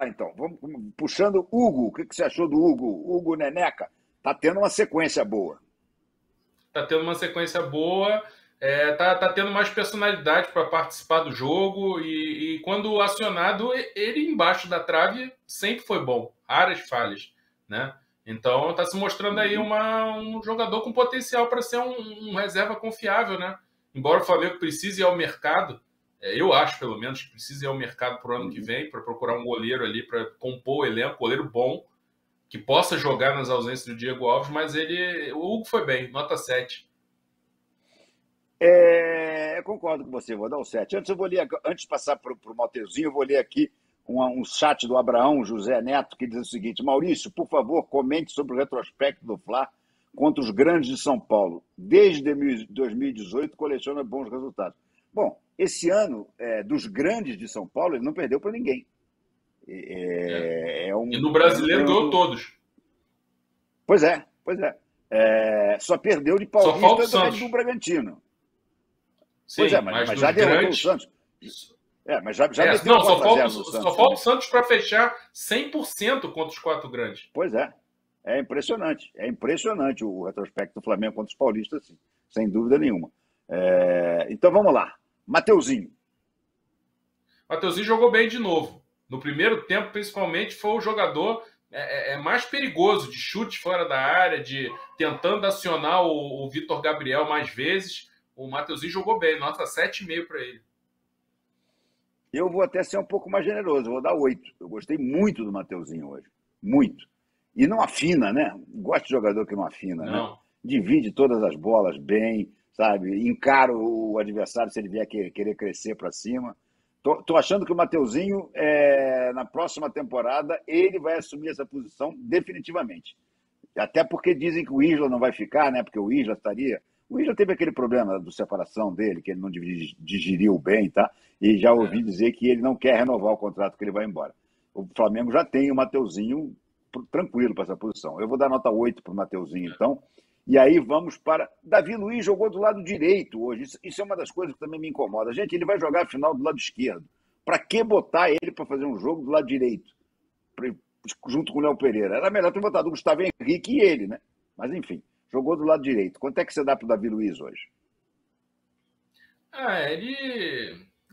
então. Vamos puxando Hugo. O que você achou do Hugo? Hugo Neneca. Tá tendo uma sequência boa. Tá tendo uma sequência boa, tá tendo mais personalidade para participar do jogo e quando acionado, ele embaixo da trave sempre foi bom, raras falhas, né? Então está se mostrando aí Uhum. um jogador com potencial para ser um reserva confiável, né? Embora o Flamengo precise ir ao mercado, eu acho pelo menos que precisa ir ao mercado para o ano que Uhum. vem, para procurar um goleiro ali para compor o elenco, goleiro bom, que possa jogar nas ausências do Diego Alves, mas o Hugo foi bem, nota 7. Eu concordo com você, vou dar o 7. Antes de passar para o Mateuzinho, eu vou ler aqui um chat do Abraão José Neto, que diz o seguinte: Maurício, por favor, comente sobre o retrospecto do Fla contra os grandes de São Paulo. Desde 2018, coleciona bons resultados. Bom, esse ano, dos grandes de São Paulo, ele não perdeu para ninguém. É. É, é E um, no é um, brasileiro é ganhou um- todos. Pois é, pois é. Só perdeu de Só falta Paulista o do Red Bull Santos. Bragantino. Pois é, Sim, mas, mas mas já dos derrotou o grandes. Santos. Mas já meteu Não, só 4 a falta, zero no só Santos falta o também. Santos para fechar 100% contra os quatro grandes. Pois é. É impressionante. É impressionante o retrospecto do Flamengo contra os paulistas, sim, sem dúvida nenhuma. Então vamos lá. Mateuzinho. Mateuzinho jogou bem de novo. No primeiro tempo, principalmente, foi o jogador mais perigoso de chute fora da área, de tentando acionar o Vitor Gabriel mais vezes. O Mateuzinho jogou bem, nota 7,5 para ele. Eu vou até ser um pouco mais generoso, vou dar 8. Eu gostei muito do Mateuzinho hoje. Muito. E não afina, né? Gosto de jogador que não afina, né? Não. Divide todas as bolas bem, sabe? Encara o adversário se ele vier querer crescer para cima. Tô achando que o Mateuzinho, na próxima temporada, ele vai assumir essa posição definitivamente. Até porque dizem que o Isla não vai ficar, né? Porque o Isla estaria. O Isla teve aquele problema da separação dele, que ele não digeriu bem, tá? E já ouvi É. dizer que ele não quer renovar o contrato, que ele vai embora. O Flamengo já tem o Mateuzinho tranquilo para essa posição. Eu vou dar nota 8 para o Mateuzinho, então. E aí vamos para. Davi Luiz jogou do lado direito hoje. Isso é uma das coisas que também me incomoda. Gente, ele vai jogar a final do lado esquerdo. Para que botar ele para fazer um jogo do lado direito? Junto com o Léo Pereira. Era melhor ter botado o Gustavo Henrique e ele, né? Mas enfim, jogou do lado direito. Quanto é que você dá para o Davi Luiz hoje?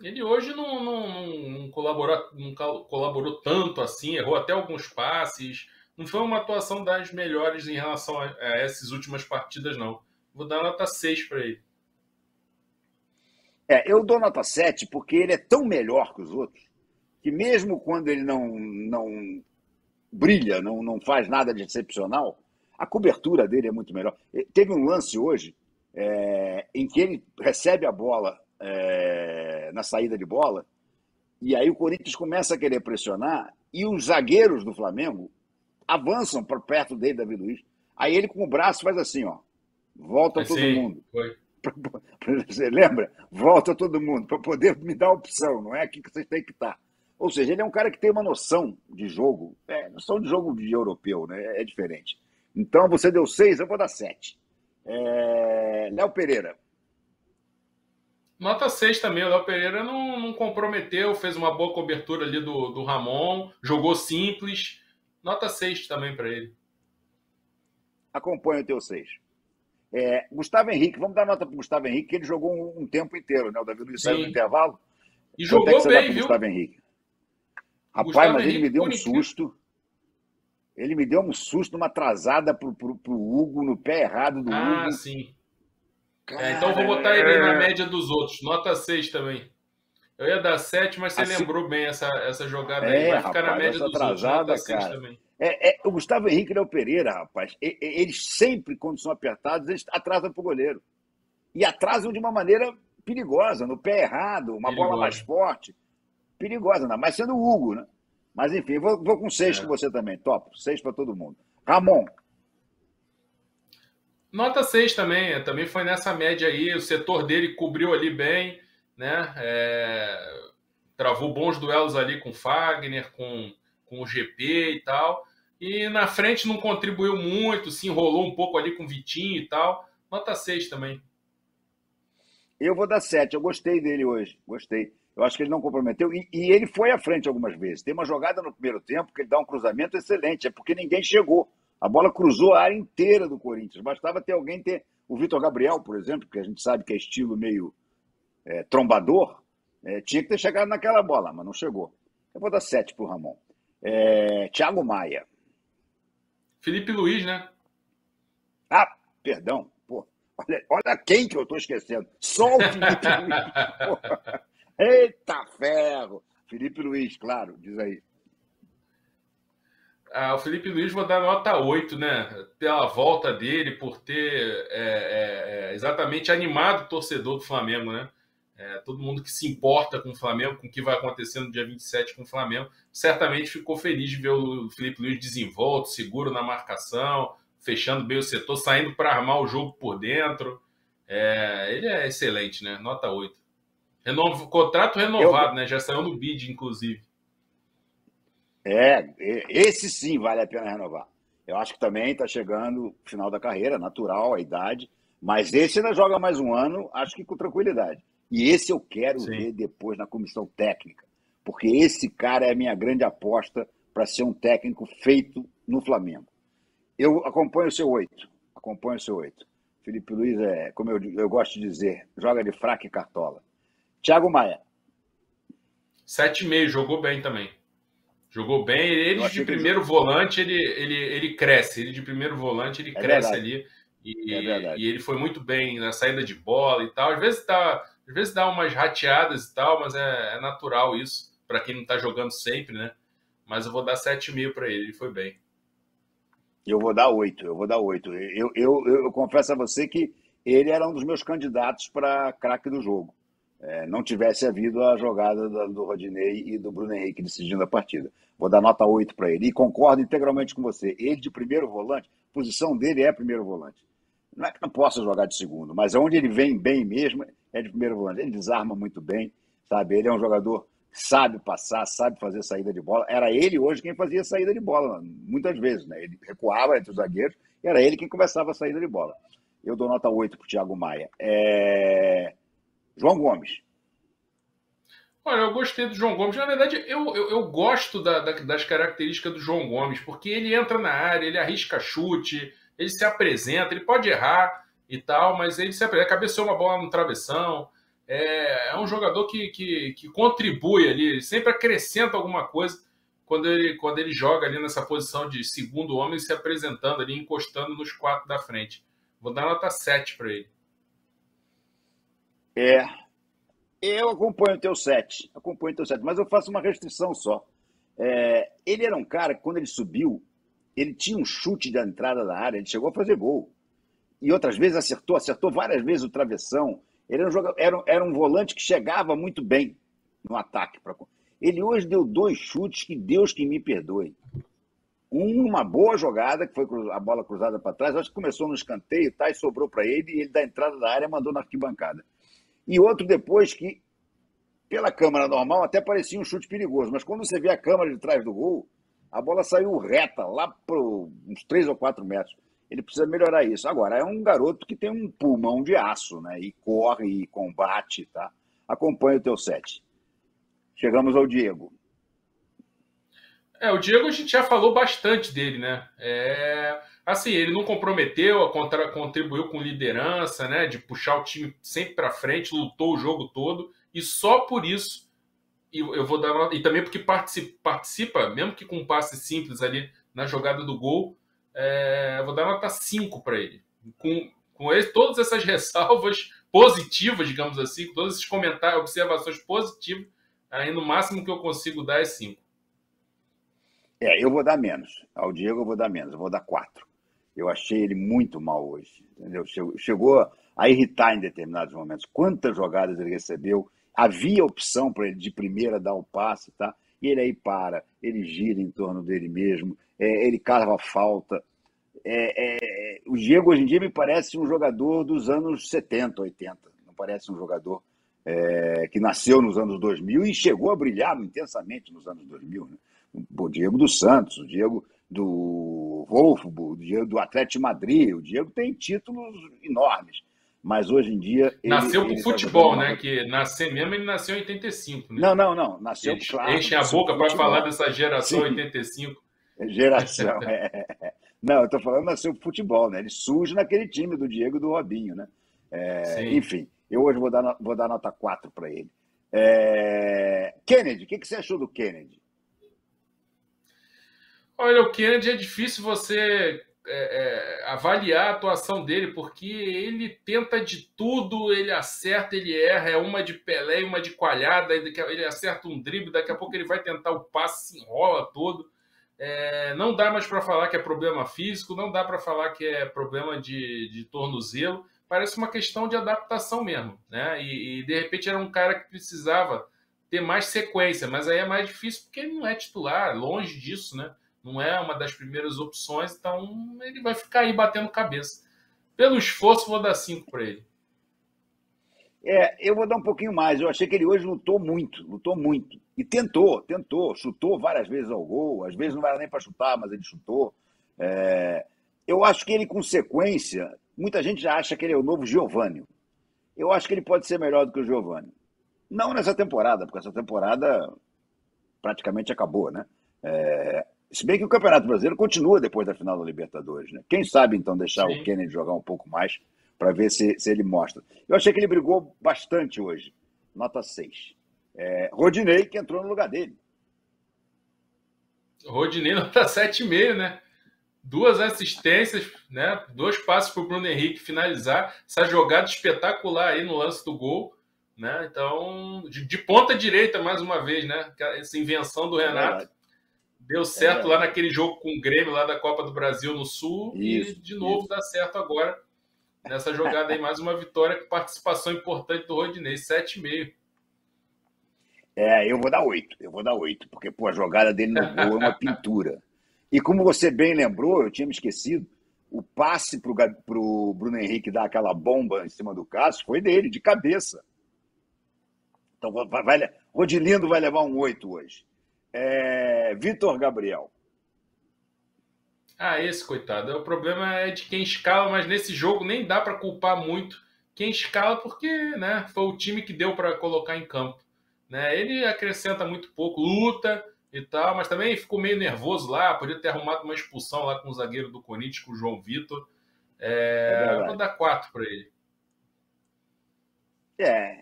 Ele hoje não colaborou tanto assim, errou até alguns passes. Não foi uma atuação das melhores em relação a essas últimas partidas, não. Vou dar nota 6 para ele. Eu dou nota 7 porque ele é tão melhor que os outros que mesmo quando ele não brilha, não faz nada de excepcional, a cobertura dele é muito melhor. Teve um lance hoje em que ele recebe a bola na saída de bola, e aí o Corinthians começa a querer pressionar, e os zagueiros do Flamengo avançam para perto dele, Davi Luiz. Aí ele com o braço faz assim, ó, volta todo Sim, mundo. foi. Você lembra? Volta todo mundo, para poder me dar opção, não é aqui que vocês têm que estar. Ou seja, ele é um cara que tem uma noção de jogo, noção de jogo de europeu, né? É diferente. Então você deu 6, eu vou dar 7. Léo Pereira. Nota 6 também. O Léo Pereira não comprometeu, fez uma boa cobertura ali do Ramon, jogou simples. Nota 6 também para ele. Acompanha o teu 6. Gustavo Henrique, vamos dar nota para o Gustavo Henrique, que ele jogou um tempo inteiro, né? O Davi Luiz saiu no Sim. intervalo. E Quanto é que jogou você dá para bem, o viu? Gustavo Henrique? O Rapaz, Gustavo mas ele me Henrique, deu por um incrível. susto. Ele me deu um susto, uma atrasada pro Hugo, no pé errado do Ah, Hugo. sim. Então eu Cara, vou botar ele na média dos outros. Nota 6 também. Eu ia dar 7, mas você assim, lembrou bem essa jogada aí. Vai ficar na rapaz, média essa dos outros. Nota atrasada, 6 cara. também. O Gustavo Henrique e o Léo Pereira, rapaz, eles sempre, quando são apertados, eles atrasam pro goleiro. E atrasam de uma maneira perigosa, no pé errado, uma bola mais Perigoso. forte. Perigosa, ainda mais sendo o Hugo, né? Mas enfim, vou com 6 com É. você também. Top, 6 para todo mundo. Ramon. Nota 6 também. Também foi nessa média aí. O setor dele cobriu ali bem, né? Travou bons duelos ali com o Fagner, com o GP e tal. E na frente não contribuiu muito, se enrolou um pouco ali com o Vitinho e tal. Nota 6 também. Eu vou dar 7. Eu gostei dele hoje. Gostei. Eu acho que ele não comprometeu e ele foi à frente algumas vezes. Tem uma jogada no primeiro tempo que ele dá um cruzamento excelente, é porque ninguém chegou. A bola cruzou a área inteira do Corinthians. Bastava ter alguém ter. O Vitor Gabriel, por exemplo, que a gente sabe que é estilo meio trombador, tinha que ter chegado naquela bola, mas não chegou. Eu vou dar 7 para o Ramon. Thiago Maia. Felipe Luiz, né? Ah, perdão. Pô, olha quem que eu estou esquecendo. Só o Felipe Luiz. Pô. Eita ferro! Felipe Luiz, claro, diz aí. O Felipe Luiz vou dar nota 8, né? Pela volta dele, por ter exatamente animado o torcedor do Flamengo, né? Todo mundo que se importa com o Flamengo, com o que vai acontecer no dia 27 com o Flamengo, certamente ficou feliz de ver o Felipe Luiz desenvolto, seguro na marcação, fechando bem o setor, saindo para armar o jogo por dentro. Ele é excelente, né? Nota 8. Contrato renovado, né? Já saiu no bid, inclusive. Esse sim vale a pena renovar. Eu acho que também está chegando o final da carreira, natural, a idade, mas esse ainda joga mais um ano, acho que com tranquilidade. E esse eu quero ver depois na comissão técnica, porque esse cara é a minha grande aposta para ser um técnico feito no Flamengo. Eu acompanho o seu 8. Felipe Luiz como eu gosto de dizer, joga de fraca e cartola. Thiago Maia. 7,5, jogou bem também. Jogou bem. Ele de primeiro volante, ele cresce. Ele de primeiro volante, ele cresce ali. E ele foi muito bem na saída de bola e tal. Às vezes dá umas rateadas e tal, mas é natural isso, para quem não está jogando sempre, né? Mas eu vou dar 7,5 para ele foi bem. Eu vou dar 8. Eu confesso a você que ele era um dos meus candidatos para craque do jogo. Não tivesse havido a jogada do Rodinei e do Bruno Henrique decidindo a partida. Vou dar nota 8 para ele. E concordo integralmente com você. Ele de primeiro volante, a posição dele é primeiro volante. Não é que não possa jogar de segundo, mas onde ele vem bem mesmo é de primeiro volante. Ele desarma muito bem, sabe? Ele é um jogador que sabe passar, sabe fazer saída de bola. Era ele hoje quem fazia saída de bola, muitas vezes, né? Ele recuava entre os zagueiros e era ele quem começava a saída de bola. Eu dou nota 8 para o Thiago Maia. João Gomes. Olha, eu gostei do João Gomes. Na verdade, eu gosto das características do João Gomes, porque ele entra na área, ele arrisca chute, ele se apresenta, ele pode errar e tal, mas ele se apresenta, cabeceou uma bola no travessão. É um jogador que contribui ali, ele sempre acrescenta alguma coisa quando ele joga ali nessa posição de segundo homem, se apresentando ali, encostando nos 4 da frente. Vou dar nota 7 para ele. Eu acompanho o teu 7, mas eu faço uma restrição só. Ele era um cara que, quando ele subiu, ele tinha um chute da entrada da área, ele chegou a fazer gol. E outras vezes acertou várias vezes o travessão. Ele era um volante que chegava muito bem no ataque. Ele hoje deu 2 chutes que Deus que me perdoe. Uma boa jogada, que foi a bola cruzada para trás, acho que começou no escanteio, e sobrou para ele, e ele da entrada da área mandou na arquibancada. E outro depois que, pela câmera normal, até parecia um chute perigoso, mas quando você vê a câmera de trás do gol, a bola saiu reta, lá para uns 3 ou 4 metros. Ele precisa melhorar isso. Agora, é um garoto que tem um pulmão de aço, né? E corre, e combate, tá? Acompanha o teu 7. Chegamos ao Diego. O Diego a gente já falou bastante dele, né? Assim, ele não comprometeu, contribuiu com liderança, né? De puxar o time sempre para frente, lutou o jogo todo, e só por isso eu vou dar, e também porque participa, mesmo que com um passe simples ali na jogada do gol, eu vou dar nota 5 para ele. Com todas essas ressalvas positivas, digamos assim, com todos esses comentários, observações positivas, aí no máximo que eu consigo dar é 5. Eu vou dar menos. Ao Diego eu vou dar menos, eu vou dar 4. Eu achei ele muito mal hoje, entendeu? Chegou a irritar em determinados momentos. Quantas jogadas ele recebeu, havia opção para ele de primeira dar o passe, tá? E ele aí ele gira em torno dele mesmo, ele cava a falta. O Diego hoje em dia me parece um jogador dos anos 70, 80. Não parece um jogador que nasceu nos anos 2000 e chegou a brilhar intensamente nos anos 2000, né? O Diego do Santos, o Diego do Wolfsburg, o Diego do Atlético de Madrid, o Diego tem títulos enormes. mas hoje em dia Nasceu pro ele está jogando futebol, uma... né? Que nascer mesmo, ele nasceu em 85, né? Não. Nasceu, Eles claro, enchem a nasceu boca pro para falar futebol. dessa geração Sim, 85. geração. Não, eu estou falando nasceu pro futebol, né? Ele surge naquele time do Diego e do Robinho, né? Sim. Enfim, eu hoje vou dar nota 4 para ele. Kennedy, o que você achou do Kennedy? Olha, o Kennedy é difícil você avaliar a atuação dele, porque ele tenta de tudo, ele acerta, ele erra, é uma de Pelé e uma de coalhada, ele acerta um drible, daqui a pouco ele vai tentar o passe, se enrola todo. Não dá mais para falar que é problema físico, não dá para falar que é problema de tornozelo, parece uma questão de adaptação mesmo, né? E de repente era um cara que precisava ter mais sequência, mas aí é mais difícil porque ele não é titular, longe disso, né? Não é uma das primeiras opções, então ele vai ficar aí batendo cabeça. Pelo esforço, vou dar 5 para ele. Eu vou dar um pouquinho mais. Eu achei que ele hoje lutou muito. E tentou, chutou várias vezes ao gol. Às vezes não era nem para chutar, mas ele chutou. Eu acho que ele, com sequência, muita gente já acha que ele é o novo Giovânio. Eu acho que ele pode ser melhor do que o Giovânio. Não nessa temporada, porque essa temporada praticamente acabou, né? Se bem que o Campeonato Brasileiro continua depois da final da Libertadores, né? Quem sabe, então, deixar o Sim. Kennedy jogar um pouco mais para ver se ele mostra. Eu achei que ele brigou bastante hoje. Nota 6. Rodinei, que entrou no lugar dele. Rodinei nota 7,5, né? 2 assistências, né? 2 passes para o Bruno Henrique finalizar. Essa jogada espetacular aí no lance do gol, né? Então, de ponta direita, mais uma vez, né? Essa invenção do Renato. Deu certo lá naquele jogo com o Grêmio, lá da Copa do Brasil no Sul. E, de novo, dá certo agora nessa jogada aí. Mais uma vitória com participação importante do Rodinei. 7,5. Eu vou dar 8. Porque a jogada dele no gol é uma pintura. E como você bem lembrou, eu tinha me esquecido, o passe para o Bruno Henrique dar aquela bomba em cima do Cássio foi dele, de cabeça. Então, Rodilindo vai levar um 8 hoje. Vitor Gabriel. Esse coitado. O problema é de quem escala, mas nesse jogo nem dá para culpar muito quem escala, porque, né, foi o time que deu para colocar em campo. Né? Ele acrescenta muito pouco, luta e tal, mas também ficou meio nervoso lá, podia ter arrumado uma expulsão lá com o zagueiro do Corinthians, com o João Vitor. Vou dar 4 para ele.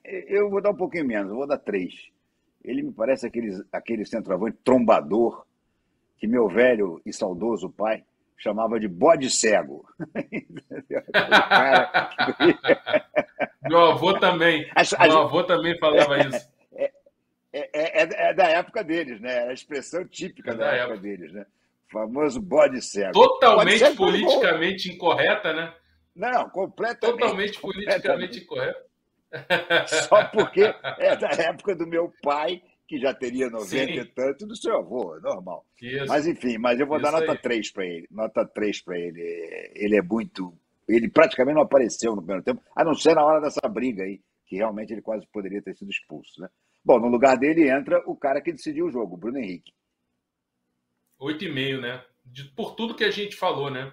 Eu vou dar um pouquinho menos, eu vou dar 3. Ele me parece aquele centroavante trombador que meu velho e saudoso pai chamava de bode cego. Meu avô também. Meu avô também falava isso. É da época deles, né? Era a expressão típica da época deles, né? O famoso bode cego. Totalmente cego politicamente incorreta, né? Não, completamente. Totalmente politicamente incorreta. Só porque é da época do meu pai, que já teria 90 Sim. e tanto, do seu avô, normal. Isso. Mas enfim, eu vou dar nota 3 para ele. Nota 3 para ele. Ele é muito. Ele praticamente não apareceu no primeiro tempo, a não ser na hora dessa briga aí, que realmente ele quase poderia ter sido expulso, né? Bom, no lugar dele entra o cara que decidiu o jogo, o Bruno Henrique. 8,5, né? Por tudo que a gente falou, né?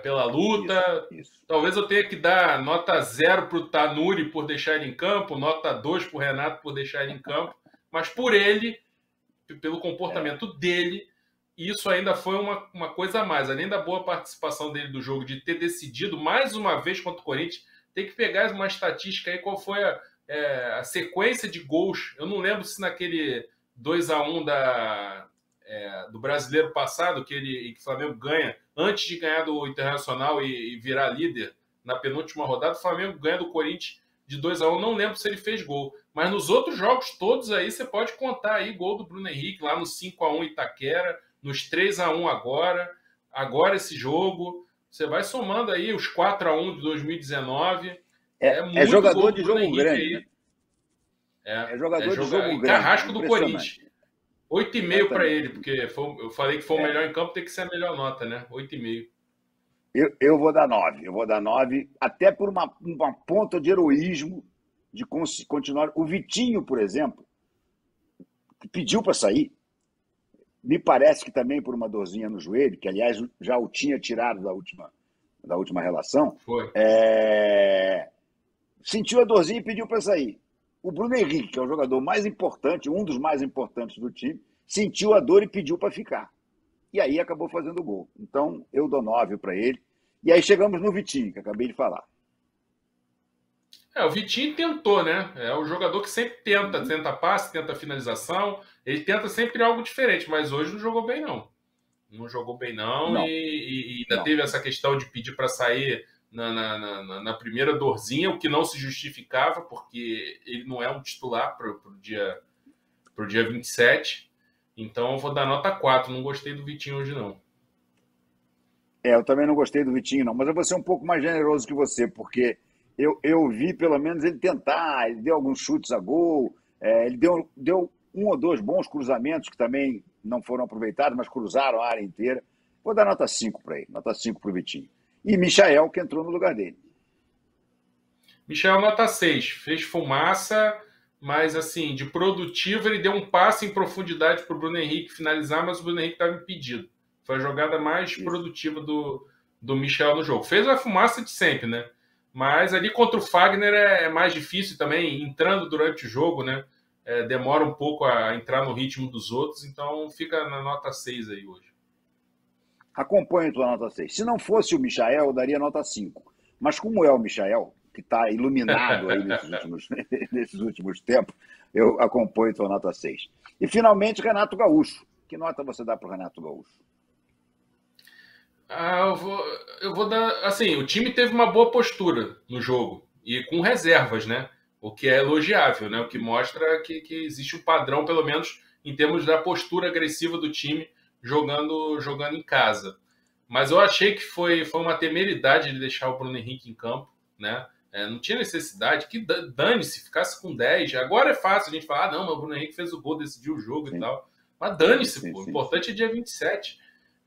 Pela luta. Isso. Talvez eu tenha que dar nota 0 para o Tanuri por deixar ele em campo, nota 2 para o Renato por deixar ele em campo, mas por ele, pelo comportamento dele, isso ainda foi uma coisa a mais. Além da boa participação dele do jogo, de ter decidido mais uma vez contra o Corinthians, tem que pegar uma estatística aí, qual foi a sequência de gols. Eu não lembro se naquele 2-1 do Brasileiro passado, que o Flamengo ganha, antes de ganhar do Internacional e virar líder na penúltima rodada, o Flamengo ganha do Corinthians de 2-1. Não lembro se ele fez gol. Mas nos outros jogos todos aí, você pode contar aí gol do Bruno Henrique, lá no 5-1 Itaquera, nos 3-1 agora esse jogo. Você vai somando aí os 4-1 de 2019. É jogador de jogo grande, né? É jogador de jogo grande. Carrasco do Corinthians. 8,5 para ele, porque eu falei que foi o melhor em campo, tem que ser a melhor nota, né? 8,5. Eu vou dar 9. Eu vou dar 9, até por uma ponta de heroísmo de continuar. O Vitinho, por exemplo, que pediu para sair, me parece que também por uma dorzinha no joelho, que aliás já o tinha tirado da última relação, Foi. sentiu a dorzinha e pediu para sair. O Bruno Henrique, que é o jogador mais importante, um dos mais importantes do time, sentiu a dor e pediu para ficar. E aí acabou fazendo o gol. Então, eu dou 9 para ele. E aí chegamos no Vitinho, que acabei de falar. O Vitinho tentou, né? É o jogador que sempre tenta passe, tenta finalização. Ele tenta sempre algo diferente, mas hoje não jogou bem, não. Não jogou bem, não. Não. E ainda Não. teve essa questão de pedir para sair na primeira dorzinha, o que não se justificava, porque ele não é um titular para o dia 27. Então eu vou dar nota 4. Não gostei do Vitinho hoje, não. Eu também não gostei do Vitinho, não. Mas eu vou ser um pouco mais generoso que você, porque eu vi pelo menos ele tentar, ele deu alguns chutes a gol, ele deu um ou dois bons cruzamentos que também não foram aproveitados, mas cruzaram a área inteira. Vou dar nota 5 para ele, nota 5 para o Vitinho. E Michael, que entrou no lugar dele. Michael, nota 6. Fez fumaça, mas assim, de produtivo, ele deu um passe em profundidade para o Bruno Henrique finalizar, mas o Bruno Henrique estava impedido. Foi a jogada mais produtiva do Michael no jogo. Fez a fumaça de sempre, né? Mas ali contra o Fagner é mais difícil também, entrando durante o jogo, né? Demora um pouco a entrar no ritmo dos outros, então fica na nota 6 aí hoje. Acompanho a tua nota 6. Se não fosse o Michael, eu daria nota 5. Mas como é o Michael, que está iluminado aí nesses últimos tempos, eu acompanho a tua nota 6. E finalmente, Renato Gaúcho. Que nota você dá para o Renato Gaúcho? Eu vou dar. Assim, o time teve uma boa postura no jogo e com reservas, né? O que é elogiável, né? O que mostra que existe um padrão, pelo menos em termos da postura agressiva do time jogando em casa. Mas eu achei que foi uma temeridade de deixar o Bruno Henrique em campo, né? Não tinha necessidade, que dane-se, ficasse com 10. Agora é fácil a gente falar, não, mas o Bruno Henrique fez o gol, decidiu o jogo e tal. Mas dane-se, pô. O importante é dia 27.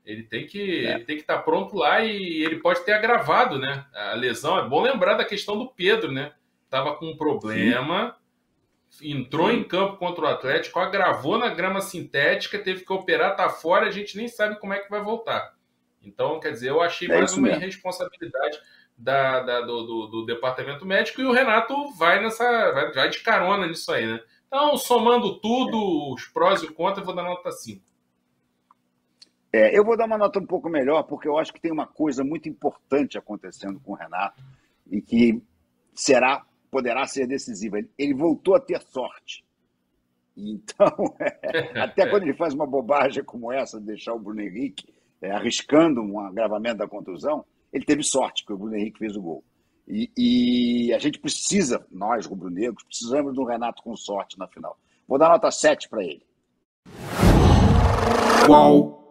Ele tem que estar pronto lá e ele pode ter agravado, né? A lesão. É bom lembrar da questão do Pedro, né? Tava com um problema, entrou em campo contra o Atlético, agravou na grama sintética, teve que operar, tá fora, a gente nem sabe como é que vai voltar. Então, quer dizer, eu achei mais uma irresponsabilidade do departamento médico e o Renato vai de carona nisso aí, né? Então, somando tudo, os prós e os contras, eu vou dar nota 5. Eu vou dar uma nota um pouco melhor, porque eu acho que tem uma coisa muito importante acontecendo com o Renato e que poderá ser decisiva. Ele voltou a ter sorte. Então, até quando ele faz uma bobagem como essa, de deixar o Bruno Henrique arriscando um agravamento da contusão, ele teve sorte, porque o Bruno Henrique fez o gol. E a gente precisa, nós, rubro-negros, precisamos do Renato com sorte na final. Vou dar nota 7 para ele. Qual?